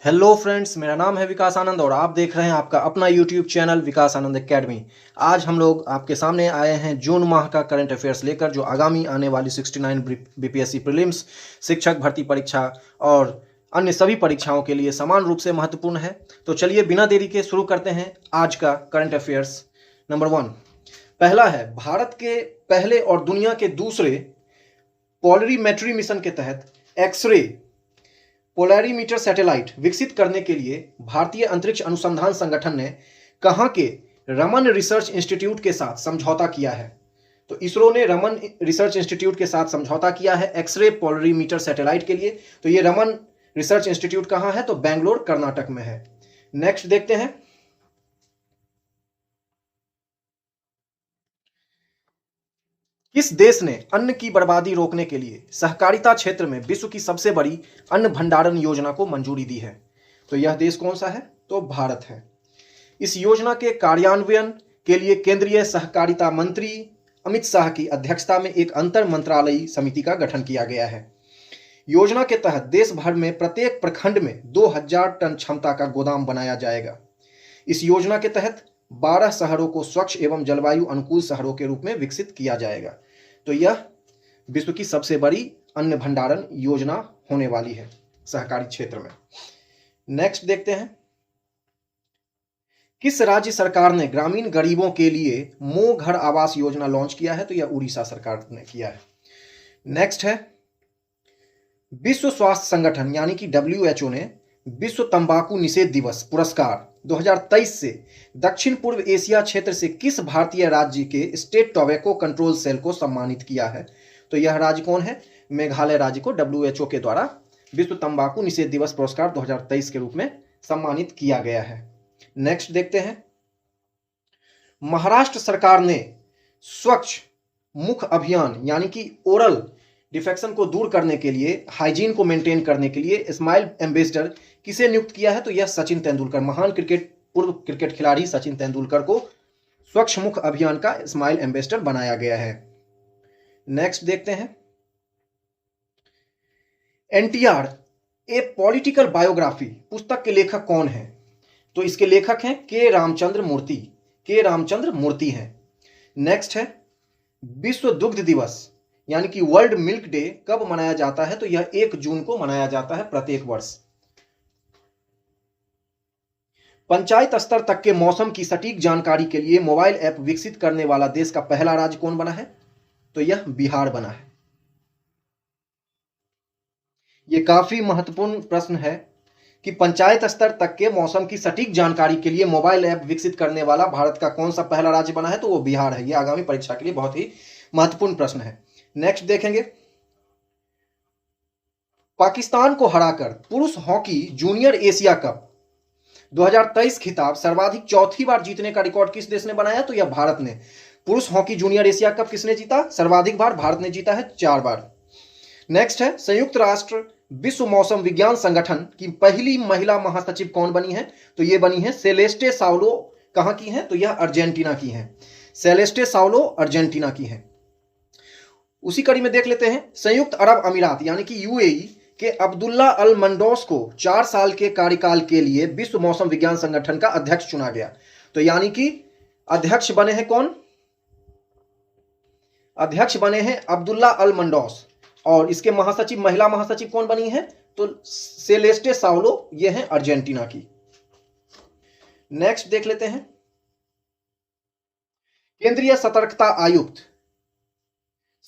Hello friends, मेरा नाम है विकास आनंद और आप देख रहे हैं आपका अपना यूट्यूब चैनल विकास आनंद एकेडमी। आज हम लोग आपके सामने आए हैं जून माह का करंट अफेयर्स लेकर, जो आगामी आने वाली 69 बीपीएससी प्रीलिम्स, शिक्षक भर्ती परीक्षा और अन्य सभी परीक्षाओं के लिए समान रूप से महत्वपूर्ण है। तो चलिए बिना देरी के शुरू करते हैं आज का करंट अफेयर्स। नंबर 1 पहला है, भारत के पहले और दुनिया के दूसरे पोलरीमेट्री मिशन के तहत एक्सरे पोलैरीमीटर सैटेलाइट विकसित करने के लिए भारतीय अंतरिक्ष अनुसंधान संगठन ने कहां के रमन रिसर्च इंस्टीट्यूट के साथ समझौता किया है? तो इसरो ने रमन रिसर्च इंस्टीट्यूट के साथ समझौता किया है एक्सरे पोलरीमीटर सैटेलाइट के लिए। तो ये रमन रिसर्च इंस्टीट्यूट कहां है? तो बेंगलोर, कर्नाटक में है। नेक्स्ट देखते हैं, किस देश ने अन्न की बर्बादी रोकने के लिए सहकारिता क्षेत्र में विश्व की सबसे बड़ी अन्न भंडारण योजना को मंजूरी दी है? तो यह देश कौन सा है? तो भारत है। इस योजना के कार्यान्वयन के लिए केंद्रीय सहकारिता मंत्री अमित शाह की अध्यक्षता में एक अंतर मंत्रालयी समिति का गठन किया गया है। योजना के तहत देश भर में प्रत्येक प्रखंड में 2000 टन क्षमता का गोदाम बनाया जाएगा। इस योजना के तहत 12 शहरों को स्वच्छ एवं जलवायु अनुकूल शहरों के रूप में विकसित किया जाएगा। तो यह विश्व की सबसे बड़ी अन्न भंडारण योजना होने वाली है सहकारी क्षेत्र में। नेक्स्ट देखते हैं, किस राज्य सरकार ने ग्रामीण गरीबों के लिए मो घर आवास योजना लॉन्च किया है? तो यह उड़ीसा सरकार ने किया है। नेक्स्ट है, विश्व स्वास्थ्य संगठन यानी कि WHO ने विश्व तंबाकू निषेध दिवस पुरस्कार 2023 से दक्षिण पूर्व एशिया क्षेत्र से किस भारतीय राज्य के स्टेट टोबैको कंट्रोल सेल को सम्मानित किया है? तो यह राज्य कौन है? मेघालय राज्य को WHO के द्वारा विश्व तंबाकू निषेध दिवस पुरस्कार 2023 के रूप में सम्मानित किया गया है। नेक्स्ट देखते हैं, महाराष्ट्र सरकार ने स्वच्छ मुख अभियान यानी कि ओरल डिफेक्शन को दूर करने के लिए, हाइजीन को मेंटेन करने के लिए स्माइल एम्बेसडर किसे नियुक्त किया है? तो यह सचिन तेंदुलकर, महान पूर्व क्रिकेट खिलाड़ी सचिन तेंदुलकर को स्वच्छ मुख अभियान का स्माइल एम्बेसडर बनाया गया है। नेक्स्ट देखते हैं, एनटीआर ए पॉलिटिकल बायोग्राफी पुस्तक के लेखक कौन है? तो इसके लेखक हैं के रामचंद्र मूर्ति हैं। नेक्स्ट है, विश्व दुग्ध दिवस यानी कि वर्ल्ड मिल्क डे कब मनाया जाता है? तो यह 1 जून को मनाया जाता है प्रत्येक वर्ष। पंचायत स्तर तक के मौसम की सटीक जानकारी के लिए मोबाइल ऐप विकसित करने वाला देश का पहला राज्य कौन बना है? तो यह बिहार बना है। यह काफी महत्वपूर्ण प्रश्न है कि पंचायत स्तर तक के मौसम की सटीक जानकारी के लिए मोबाइल ऐप विकसित करने वाला भारत का कौन सा पहला राज्य बना है? तो वो बिहार है। यह आगामी परीक्षा के लिए बहुत ही महत्वपूर्ण प्रश्न है। नेक्स्ट देखेंगे, पाकिस्तान को हराकर पुरुष हॉकी जूनियर एशिया कप 2023 खिताब सर्वाधिक चौथी बार जीतने का रिकॉर्ड किस देश ने बनाया? तो यह भारत ने। पुरुष हॉकी जूनियर एशिया कप किसने जीता? सर्वाधिक बार भारत ने जीता है, 4 बार। नेक्स्ट है, संयुक्त राष्ट्र विश्व मौसम विज्ञान संगठन की पहली महिला महासचिव कौन बनी है? तो यह बनी है सेलेस्टे साउलो। कहां की है? तो यह अर्जेंटीना की है। सेलेस्टे साउलो अर्जेंटीना की है। उसी कड़ी में देख लेते हैं, संयुक्त अरब अमीरात यानी कि यूएई के अब्दुल्ला अल मंडोस को 4 साल के कार्यकाल के लिए विश्व मौसम विज्ञान संगठन का अध्यक्ष चुना गया। तो यानी कि अध्यक्ष बने हैं कौन? अध्यक्ष बने हैं अब्दुल्ला अल मंडोस। और इसके महासचिव, महिला महासचिव कौन बनी है? तो सेलेस्टे साउलो, ये हैं अर्जेंटीना की। नेक्स्ट देख लेते हैं, केंद्रीय सतर्कता आयुक्त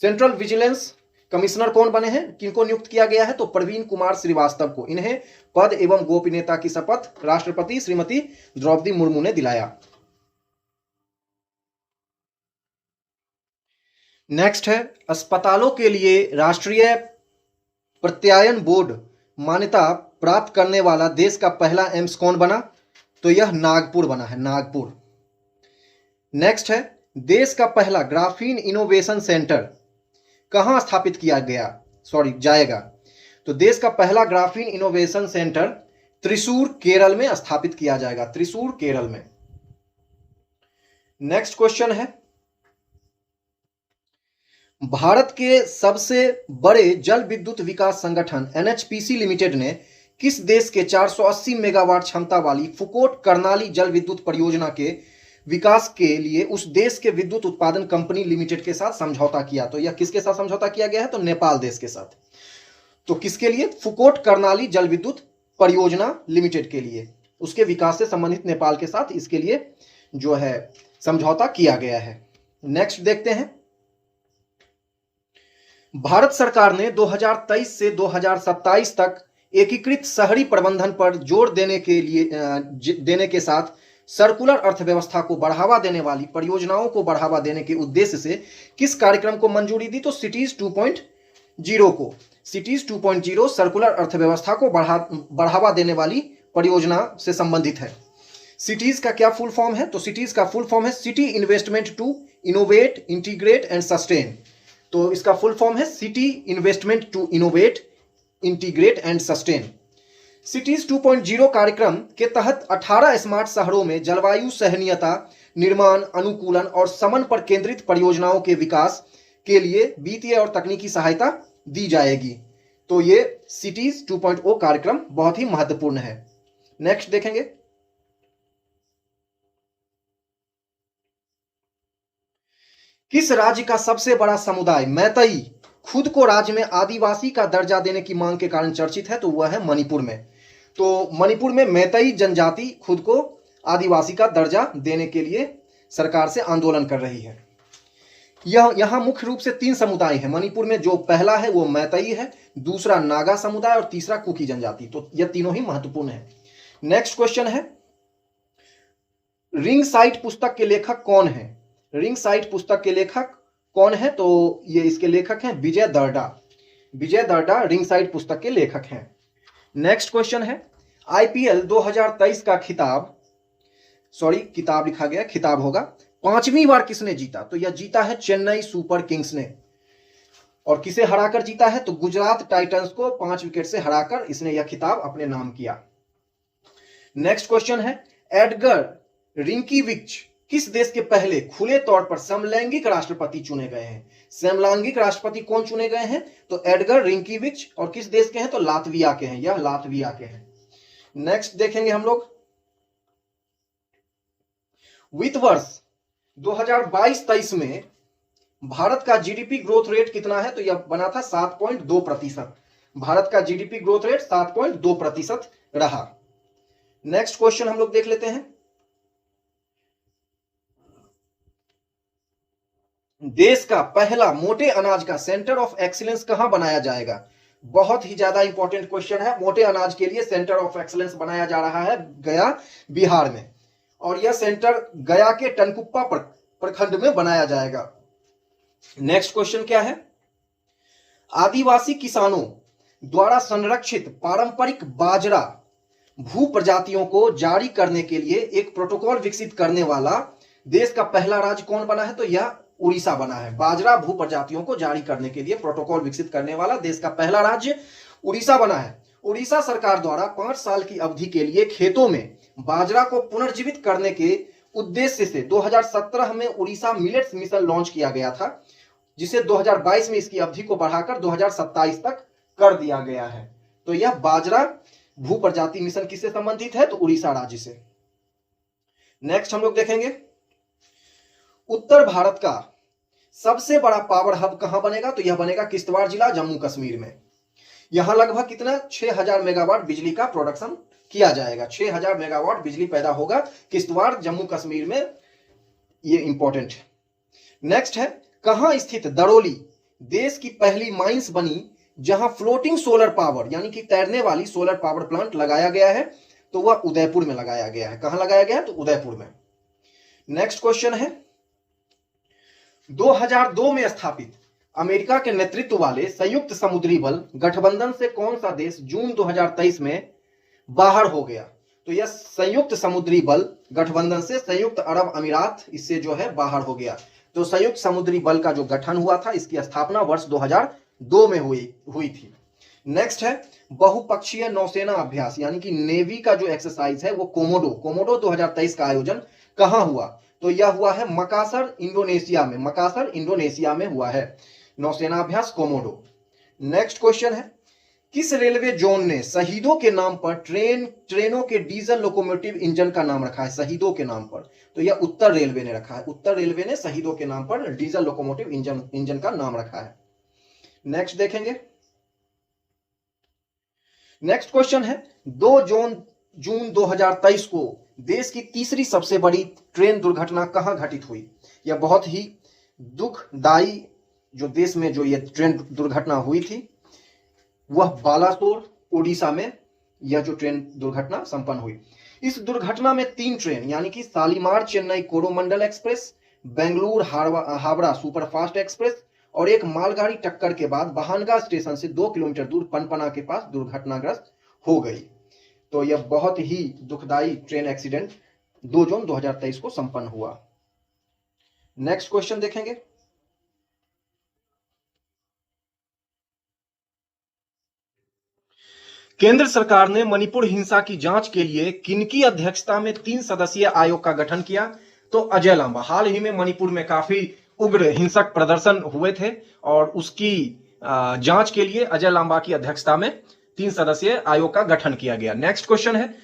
सेंट्रल विजिलेंस कमिश्नर कौन बने हैं? किनको नियुक्त किया गया है? तो प्रवीण कुमार श्रीवास्तव को। इन्हें पद एवं गोपनीयता की शपथ राष्ट्रपति श्रीमती द्रौपदी मुर्मू ने दिलाया। नेक्स्ट है, अस्पतालों के लिए राष्ट्रीय प्रत्यायन बोर्ड मान्यता प्राप्त करने वाला देश का पहला एम्स कौन बना? तो यह नागपुर बना है, नागपुर। नेक्स्ट है, देश का पहला ग्राफीन इनोवेशन सेंटर कहां स्थापित किया जाएगा? तो देश का पहला graphene innovation centre Thrissur, Kerala में स्थापित किया जाएगा, त्रिशूर, केरल में। नेक्स्ट क्वेश्चन है, भारत के सबसे बड़े जल विद्युत विकास संगठन NHPC लिमिटेड ने किस देश के 480 मेगावाट क्षमता वाली फुकोट कर्नाली जल विद्युत परियोजना के विकास के लिए उस देश के विद्युत उत्पादन कंपनी लिमिटेड के साथ समझौता किया? तो यह किसके साथ समझौता किया गया है? तो नेपाल देश के साथ। तो किसके लिए? फुकोट कर्नाली जल विद्युत परियोजना लिमिटेड के लिए, उसके विकास से संबंधित नेपाल के साथ इसके लिए जो है समझौता किया गया है। नेक्स्ट देखते हैं। भारत सरकार ने 2023 से 2027 तक एकीकृत शहरी प्रबंधन पर जोर देने के साथ सर्कुलर अर्थव्यवस्था को बढ़ावा देने वाली परियोजनाओं को बढ़ावा देने के उद्देश्य से किस कार्यक्रम को मंजूरी दी? तो सिटीज 2.0 को। सिटीज 2.0 सर्कुलर अर्थव्यवस्था को बढ़ावा देने वाली परियोजना से संबंधित है। सिटीज का क्या फुल फॉर्म है? तो सिटीज का फुल फॉर्म है city investment to innovate, integrate and sustain. तो इसका फुल फॉर्म है city investment to innovate, integrate and sustain. Cities 2.0 कार्यक्रम के तहत 18 स्मार्ट शहरों में जलवायु सहनीयता, निर्माण, अनुकूलन और समन पर केंद्रित परियोजनाओं के विकास के लिए वित्तीय और तकनीकी सहायता दी जाएगी। तो ये सिटीज 2.0 कार्यक्रम बहुत ही महत्वपूर्ण है। नेक्स्ट देखेंगे। किस राज्य का सबसे बड़ा समुदाय मैतई खुद को राज्य में आदिवासी का दर्जा देने की मांग के कारण चर्चित है? तो वह है मणिपुर में। तो मणिपुर में मैतई जनजाति खुद को आदिवासी का दर्जा देने के लिए सरकार से आंदोलन कर रही है। यहां मुख्य रूप से 3 समुदाय हैं मणिपुर में। जो पहला है वो मैतई है, दूसरा नागा समुदाय और तीसरा कुकी जनजाति। तो यह तीनों ही महत्वपूर्ण है। नेक्स्ट क्वेश्चन है, रिंग साइट पुस्तक के लेखक कौन है? रिंग साइट पुस्तक के लेखक कौन है? तो ये इसके लेखक हैं विजय दर्डा। विजय दर्डा रिंग साइट पुस्तक के लेखक हैं। नेक्स्ट क्वेश्चन है, आईपीएल 2023 का किताब लिखा गया, खिताब होगा, 5वीं बार किसने जीता? तो यह जीता है चेन्नई सुपर किंग्स ने। और किसे हराकर जीता है? तो गुजरात टाइटंस को 5 विकेट से हराकर इसने यह खिताब अपने नाम किया। नेक्स्ट क्वेश्चन है, एडगर रिंकीविच किस देश के पहले खुले तौर पर समलैंगिक राष्ट्रपति चुने गए हैं? समलैंगिक राष्ट्रपति कौन चुने गए हैं? तो एडगर रिंकीविच। और किस देश के हैं? तो लातविया के हैं। यह लातविया के हैं। नेक्स्ट देखेंगे हम लोग, वित्त वर्ष 2022-23 में भारत का जीडीपी ग्रोथ रेट कितना है? तो यह बना था 7.2%। भारत का जीडीपी ग्रोथ रेट 7.2% रहा। नेक्स्ट क्वेश्चन हम लोग देख लेते हैं, देश का पहला मोटे अनाज का सेंटर ऑफ एक्सीलेंस कहां बनाया जाएगा? बहुत ही ज्यादा इंपॉर्टेंट क्वेश्चन है। मोटे अनाज के लिए सेंटर ऑफ एक्सीलेंस बनाया जा रहा है गया, बिहार में। और यह सेंटर गया के टनकुप्पा प्रखंड में बनाया जाएगा। नेक्स्ट क्वेश्चन क्या है, आदिवासी किसानों द्वारा संरक्षित पारंपरिक बाजरा भू प्रजातियों को जारी करने के लिए एक प्रोटोकॉल विकसित करने वाला देश का पहला राज्य कौन बना है? तो यह उड़ीसा बना है। बाजरा भू प्रजातियों को जारी करने के लिए प्रोटोकॉल विकसित करने वाला देश का पहला राज्य उड़ीसा बना है। उड़ीसा सरकार द्वारा 5 साल की अवधि के लिए खेतों में बाजरा को पुनर्जीवित करने के उद्देश्य से 2017 में उड़ीसा मिलेट्स मिशन लॉन्च किया गया था, जिसे 2022 में इसकी अवधि को बढ़ाकर 2027 तक कर दिया गया है। तो यह बाजरा भू प्रजाति मिशन किससे संबंधित है? तो उड़ीसा राज्य से। नेक्स्ट हम लोग देखेंगे, उत्तर भारत का सबसे बड़ा पावर हब कहां बनेगा? तो यह बनेगा किश्तवाड़ जिला, जम्मू कश्मीर में। यहां लगभग कितना 6000 मेगावाट बिजली का प्रोडक्शन किया जाएगा। 6000 मेगावाट बिजली पैदा होगा किश्तवाड़, जम्मू कश्मीर में। ये इंपॉर्टेंट है। नेक्स्ट है, कहां स्थित दरोली देश की पहली माइंस बनी जहां फ्लोटिंग सोलर पावर यानी कि तैरने वाली सोलर पावर प्लांट लगाया गया है? तो वह उदयपुर में लगाया गया है। कहां लगाया गया है? तो उदयपुर में। नेक्स्ट क्वेश्चन है, 2002 में स्थापित अमेरिका के नेतृत्व वाले संयुक्त समुद्री बल गठबंधन से कौन सा देश जून 2023 में बाहर हो गया? तो यह संयुक्त समुद्री बल गठबंधन से संयुक्त अरब अमीरात इससे जो है बाहर हो गया। तो संयुक्त समुद्री बल का जो गठन हुआ था, इसकी स्थापना वर्ष 2002 में हुई थी। नेक्स्ट है, बहुपक्षीय नौसेना अभ्यास यानी कि नेवी का जो एक्सरसाइज है वो कोमोडो 2023 का आयोजन कहां हुआ? तो यह हुआ है मकासर, इंडोनेशिया में। मकासर इंडोनेशिया में हुआ है नौसेना अभ्यास कोमोडो। नेक्स्ट क्वेश्चन है, किस रेलवे जोन ने शहीदों के नाम पर ट्रेनों के डीजल लोकोमोटिव इंजन का नाम रखा है? शहीदों के नाम पर, तो यह उत्तर रेलवे ने रखा है। उत्तर रेलवे ने शहीदों के नाम पर डीजल लोकोमोटिव इंजन का नाम रखा है। नेक्स्ट देखेंगे। नेक्स्ट क्वेश्चन है 2 जून 2023 को देश की तीसरी सबसे बड़ी ट्रेन दुर्घटना कहां घटित हुई? यह बहुत ही दुखदाई जो देश में जो यह ट्रेन दुर्घटना हुई थी वह बालासोर ओडिशा में यह जो ट्रेन दुर्घटना संपन्न हुई। इस दुर्घटना में 3 ट्रेन यानी कि Shalimar Chennai Coromandel express, Bengaluru Howrah superfast express और एक मालगाड़ी टक्कर के बाद बहानगा स्टेशन से 2 किलोमीटर दूर पनपना के पास दुर्घटनाग्रस्त हो गई। तो यह बहुत ही दुखदाई ट्रेन एक्सीडेंट 2 जून 2023 को संपन्न हुआ। नेक्स्ट क्वेश्चन देखेंगे। केंद्र सरकार ने मणिपुर हिंसा की जांच के लिए किनकी अध्यक्षता में 3 सदस्यीय आयोग का गठन किया? तो अजय लांबा। हाल ही में मणिपुर में काफी उग्र हिंसक प्रदर्शन हुए थे और उसकी जांच के लिए अजय लांबा की अध्यक्षता में 3 सदस्यीय आयोग का गठन किया गया। नेक्स्ट क्वेश्चन है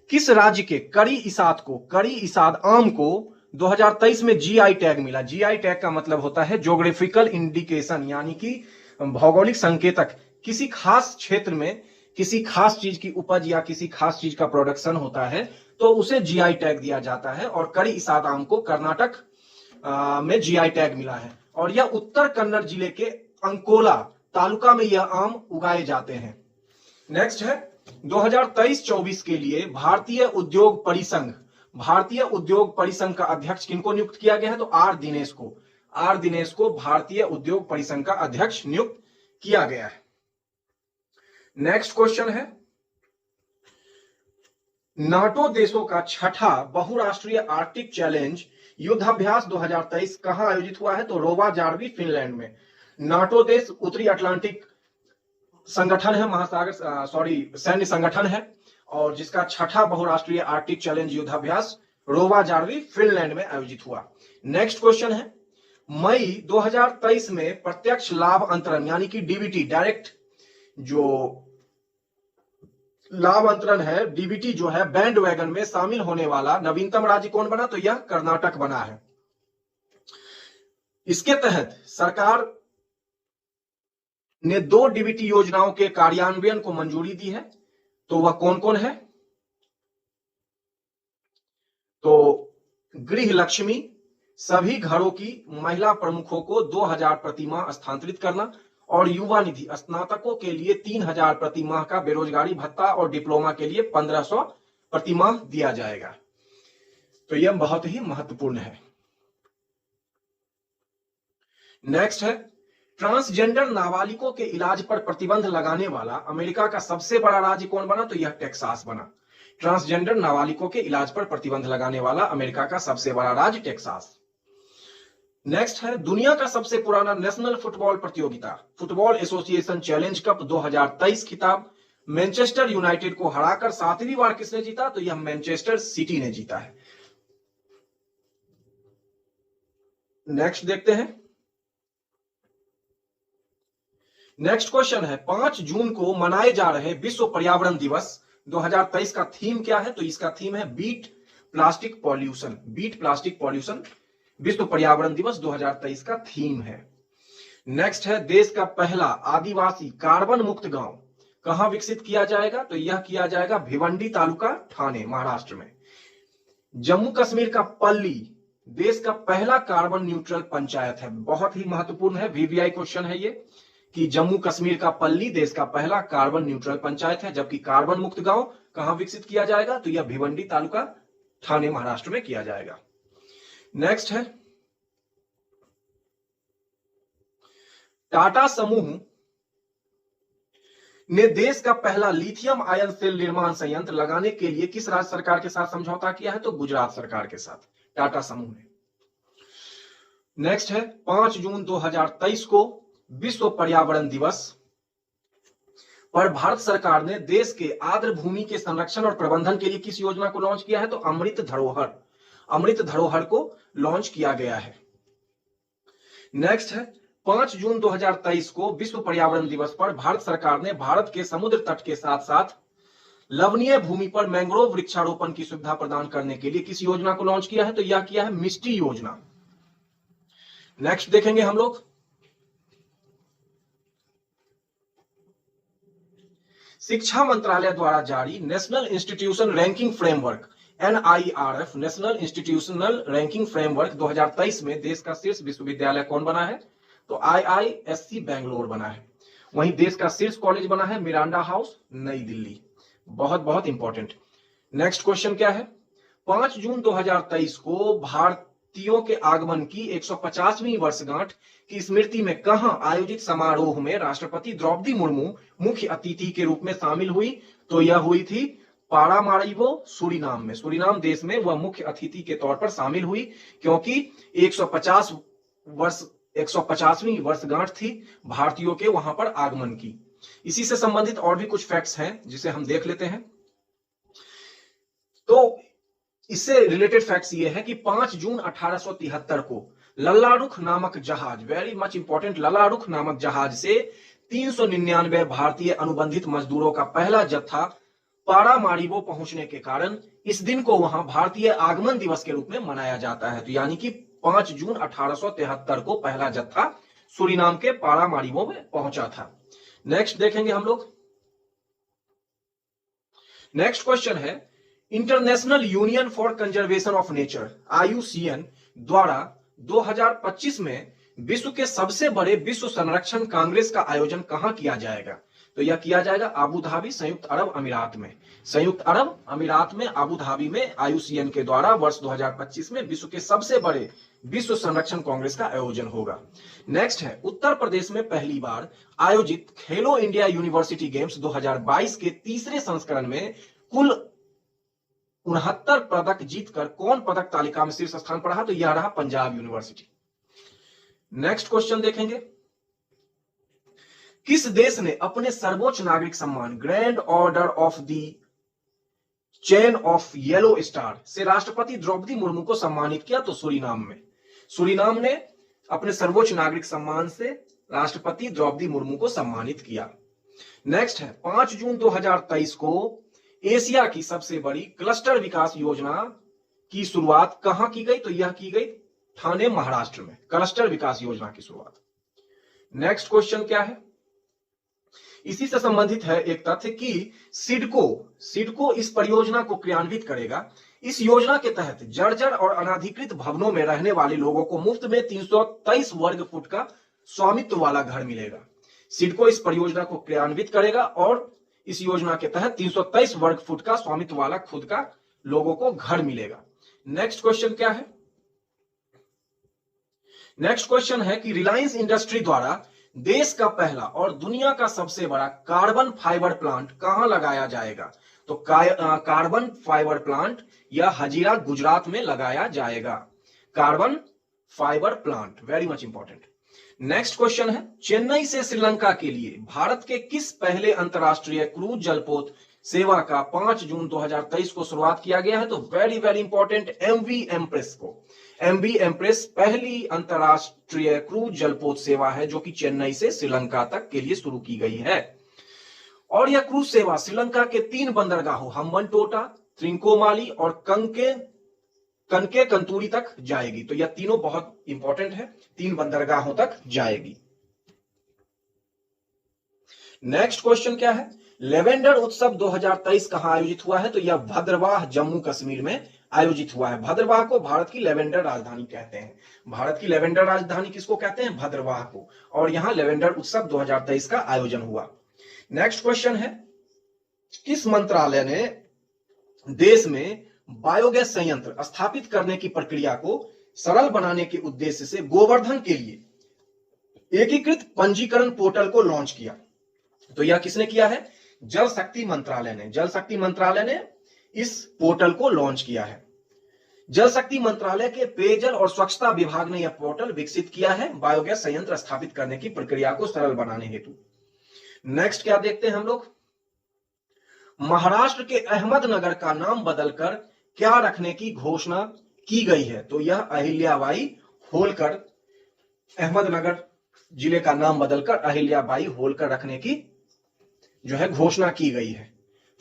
किस राज्य के कड़ी इसाद आम को 2023 में जीआई टैग मिला? जीआई टैग का मतलब होता है ज्योग्राफिकल इंडिकेशन, यानी कि भौगोलिक संकेतक। किसी खास क्षेत्र में किसी खास चीज की उपज या किसी खास चीज का प्रोडक्शन होता है तो उसे जीआई टैग दिया जाता है और कड़ी इसाद आम को कर्नाटक में जीआई टैग मिला है और यह उत्तर कन्नड़ जिले के अंकोला तालुका में यह आम उगाए जाते हैं। नेक्स्ट है 2023-24 के लिए भारतीय उद्योग परिसंघ का अध्यक्ष किनको नियुक्त किया गया है? तो आर दिनेश को भारतीय उद्योग परिसंघ का अध्यक्ष नियुक्त किया गया है। नेक्स्ट क्वेश्चन है नाटो देशों का 6ठा बहुराष्ट्रीय आर्कटिक चैलेंज युद्धाभ्यास 2023 कहां आयोजित हुआ है? तो रोवाजार्वी फिनलैंड में। नाटो देश उत्तरी अटलांटिक संगठन है, सैन्य संगठन है और जिसका 6ठा बहुराष्ट्रीय आर्कटिक चैलेंज युद्धाभ्यास रोवाजार्वी फिनलैंड में आयोजित हुआ। नेक्स्ट क्वेश्चन है मई 2023 में प्रत्यक्ष लाभ अंतरण यानी कि डीबीटी, डायरेक्ट जो लाभ अंतरण है, डीबीटी जो है, बैंड वैगन में शामिल होने वाला नवीनतम राज्य कौन बना? तो यह कर्नाटक बना है। इसके तहत सरकार ने 2 डीबीटी योजनाओं के कार्यान्वयन को मंजूरी दी है। तो वह कौन कौन है? तो गृह लक्ष्मी, सभी घरों की महिला प्रमुखों को 2000 प्रतिमाह स्थानांतरित करना और युवा निधि स्नातकों के लिए 3000 प्रतिमाह का बेरोजगारी भत्ता और डिप्लोमा के लिए 1500 प्रतिमाह दिया जाएगा। तो यह बहुत ही महत्वपूर्ण है। नेक्स्ट है ट्रांसजेंडर नाबालिगों के इलाज पर प्रतिबंध लगाने वाला अमेरिका का सबसे बड़ा राज्य कौन बना? तो यह टेक्सास बना। ट्रांसजेंडर नाबालिगों के इलाज पर प्रतिबंध लगाने वाला अमेरिका का सबसे बड़ा राज्य टेक्सास। नेक्स्ट है दुनिया का सबसे पुराना नेशनल फुटबॉल प्रतियोगिता फुटबॉल एसोसिएशन चैलेंज कप 2023 खिताब मैनचेस्टर यूनाइटेड को हराकर 7वीं बार किसने जीता? तो यह मैनचेस्टर सिटी ने जीता है। नेक्स्ट देखते हैं। नेक्स्ट क्वेश्चन है 5 जून को मनाए जा रहे विश्व पर्यावरण दिवस 2023 का थीम क्या है? तो इसका थीम है बीट प्लास्टिक पॉल्यूशन। विश्व पर्यावरण दिवस 2023 का थीम है। नेक्स्ट है देश का पहला आदिवासी कार्बन मुक्त गांव कहां विकसित किया जाएगा? तो यह किया जाएगा भिवंडी तालुका, ठाणे, महाराष्ट्र में। जम्मू कश्मीर का पल्ली देश का पहला कार्बन न्यूट्रल पंचायत है। बहुत ही महत्वपूर्ण है, वीवीआई क्वेश्चन है ये कि जम्मू कश्मीर का पल्ली देश का पहला कार्बन न्यूट्रल पंचायत है, जबकि कार्बन मुक्त गांव कहां विकसित किया जाएगा? तो यह भिवंडी तालुका, ठाणे, महाराष्ट्र में किया जाएगा। नेक्स्ट है टाटा समूह ने देश का पहला लिथियम आयन सेल निर्माण संयंत्र लगाने के लिए किस राज्य सरकार के साथ समझौता किया है? तो गुजरात सरकार के साथ टाटा समूह ने। नेक्स्ट है 5 जून 2023 को विश्व पर्यावरण दिवस पर भारत सरकार ने देश के आर्द्र भूमि के संरक्षण और प्रबंधन के लिए किस योजना को लॉन्च किया है? तो अमृत धरोहर को लॉन्च किया गया है। नेक्स्ट है 5 जून 2023 को विश्व पर्यावरण दिवस पर भारत सरकार ने भारत के समुद्र तट के साथ साथ लवणीय भूमि पर मैंग्रोव वृक्षारोपण की सुविधा प्रदान करने के लिए किस योजना को लॉन्च किया है? तो यह किया है मिस्टी योजना। नेक्स्ट देखेंगे हम लोग, शिक्षा मंत्रालय द्वारा जारी national institution ranking framework NIRF national institutional ranking framework 2023 में देश का शीर्ष विश्वविद्यालय कौन बना है? तो IISc बेंगलोर बना है। वहीं देश का शीर्ष कॉलेज बना है मिरांडा हाउस, नई दिल्ली। बहुत बहुत इंपॉर्टेंट। नेक्स्ट क्वेश्चन क्या है? 5 जून 2023 को भारतीयों के आगमन की 150वीं वर्षगांठ की स्मृति में कहां आयोजित समारोह में राष्ट्रपति द्रौपदी मुर्मू मुख्य अतिथि के रूप में शामिल हुई? तो यह हुई थी पारामारिबो, सूरीनाम में। सूरीनाम देश में वह मुख्य अतिथि के तौर पर शामिल हुई क्योंकि 150वीं वर्षगांठ थी भारतीयों के वहां पर आगमन की। इसी से संबंधित और भी कुछ फैक्ट्स हैं जिसे हम देख लेते हैं। तो इससे रिलेटेड फैक्ट्स ये है कि 5 जून 1873 को लल्लारुख नामक जहाज, वेरी मच इंपॉर्टेंट, लल्लारुख नामक जहाज से 399 भारतीय अनुबंधित मजदूरों का पहला जत्था पारामारिबो पहुंचने के कारण इस दिन को वहां भारतीय आगमन दिवस के रूप में मनाया जाता है। तो यानी कि 5 जून 1873 को पहला जत्था सूरीनाम के पारामारिबो में पहुंचा था। नेक्स्ट देखेंगे हम लोग, नेक्स्ट क्वेश्चन है, international union for conservation of nature IUCN द्वारा 2025 में विश्व के सबसे बड़े विश्व संरक्षण कांग्रेस का आयोजन कहां किया जाएगा? तो यह किया जाएगा अबू धाबी, संयुक्त अरब अमीरात में। संयुक्त अरब अमीरात में अबू धाबी में IUCN के द्वारा वर्ष 2025 में विश्व के सबसे बड़े विश्व संरक्षण कांग्रेस का आयोजन होगा। नेक्स्ट है, उत्तर प्रदेश में पहली बार आयोजित खेलो इंडिया यूनिवर्सिटी गेम्स 2022 के तीसरे संस्करण में कुल 69 पदक जीतकर कौन पदक तालिका में शीर्ष स्थान पर रहा? तो यह रहा पंजाब यूनिवर्सिटी। नेक्स्ट क्वेश्चन देखेंगे, किस देश ने अपने सर्वोच्च नागरिक सम्मान grand order of the chain of yellow star से राष्ट्रपति द्रौपदी मुर्मू को सम्मानित किया? तो सूरीनाम में। सूरीनाम ने अपने सर्वोच्च नागरिक सम्मान से राष्ट्रपति द्रौपदी मुर्मू को सम्मानित किया। नेक्स्ट है, 5 जून 2023 को एशिया की सबसे बड़ी क्लस्टर विकास योजना की शुरुआत कहां की गई? तो यह की गई ठाणे, महाराष्ट्र में, क्लस्टर विकास योजना की शुरुआत। नेक्स्ट क्वेश्चन क्या है? इसी से संबंधित है एक तथ्य कि सिडको इस परियोजना को क्रियान्वित करेगा। इस योजना के तहत जर्जर और अनाधिकृत भवनों में रहने वाले लोगों को मुफ्त में 323 वर्ग फुट का स्वामित्व वाला घर मिलेगा। सिडको इस परियोजना को क्रियान्वित करेगा और इस योजना के तहत 323 वर्ग फुट का स्वामित्व वाला खुद का लोगों को घर मिलेगा। नेक्स्ट क्वेश्चन क्या है? नेक्स्ट क्वेश्चन है कि रिलायंस इंडस्ट्री द्वारा देश का पहला और दुनिया का सबसे बड़ा कार्बन फाइबर प्लांट कहां लगाया जाएगा? तो कार्बन फाइबर प्लांट यह हजीरा, गुजरात में लगाया जाएगा। Carbon fibre plant, very much important. Next question है, चेन्नई से श्रीलंका के लिए भारत के किस पहले अंतरराष्ट्रीय क्रूज जलपोत सेवा का 5 जून 2023 को शुरुआत किया गया है? तो very very important, MV empress को। MV एम्प्रेस पहली अंतरराष्ट्रीय क्रूज जलपोत सेवा है जो कि चेन्नई से श्रीलंका तक के लिए शुरू की गई है। और यह क्रूज सेवा श्रीलंका के 3 बंदरगाहों हम्बनटोटा, त्रिंकोमाली और कनके कंतूरी तक जाएगी। तो यह तीनों बहुत इंपॉर्टेंट है, 3 बंदरगाहों तक जाएगी। नेक्स्ट क्वेश्चन क्या है? लेवेंडर उत्सव 2023 कहां आयोजित हुआ है? तो यह भद्रवाह, जम्मू कश्मीर में आयोजित हुआ है। भद्रवाह को भारत की लेवेंडर राजधानी कहते हैं। भारत की लेवेंडर राजधानी किसको कहते हैं? भद्रवाह को। और यहां लेवेंडर उत्सव 2023 का आयोजन हुआ। नेक्स्ट क्वेश्चन है, किस मंत्रालय ने देश में बायोगैस संयंत्र स्थापित करने की प्रक्रिया को सरल बनाने के उद्देश्य से गोवर्धन के लिए एकीकृत पंजीकरण पोर्टल को लॉन्च किया? तो यह किसने किया है? जल शक्ति मंत्रालय ने। जल शक्ति मंत्रालय ने इस पोर्टल को लॉन्च किया है। जल शक्ति मंत्रालय के पेयजल और स्वच्छता विभाग ने यह पोर्टल विकसित किया है बायोगैस संयंत्र स्थापित करने की प्रक्रिया को सरल बनाने हेतु। नेक्स्ट क्या देखते हैं हम लोग? महाराष्ट्र के अहमदनगर का नाम बदलकर क्या रखने की घोषणा की गई है? तो यह अहिल्याबाई होलकर अहमदनगर जिले का नाम बदलकर अहिल्याबाई होलकर रखने की जो है घोषणा की गई है।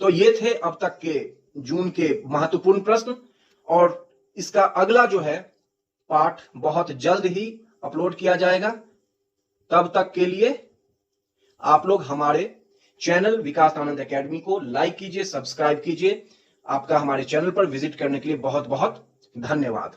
तो ये थे अब तक के जून के महत्वपूर्ण प्रश्न, और इसका अगला जो है पाठ बहुत जल्द ही अपलोड किया जाएगा। तब तक के लिए आप लोग हमारे चैनल विकास आनंद एकेडमी को लाइक कीजिए, सब्सक्राइब कीजिए। आपका हमारे चैनल पर विजिट करने के लिए बहुत बहुत धन्यवाद।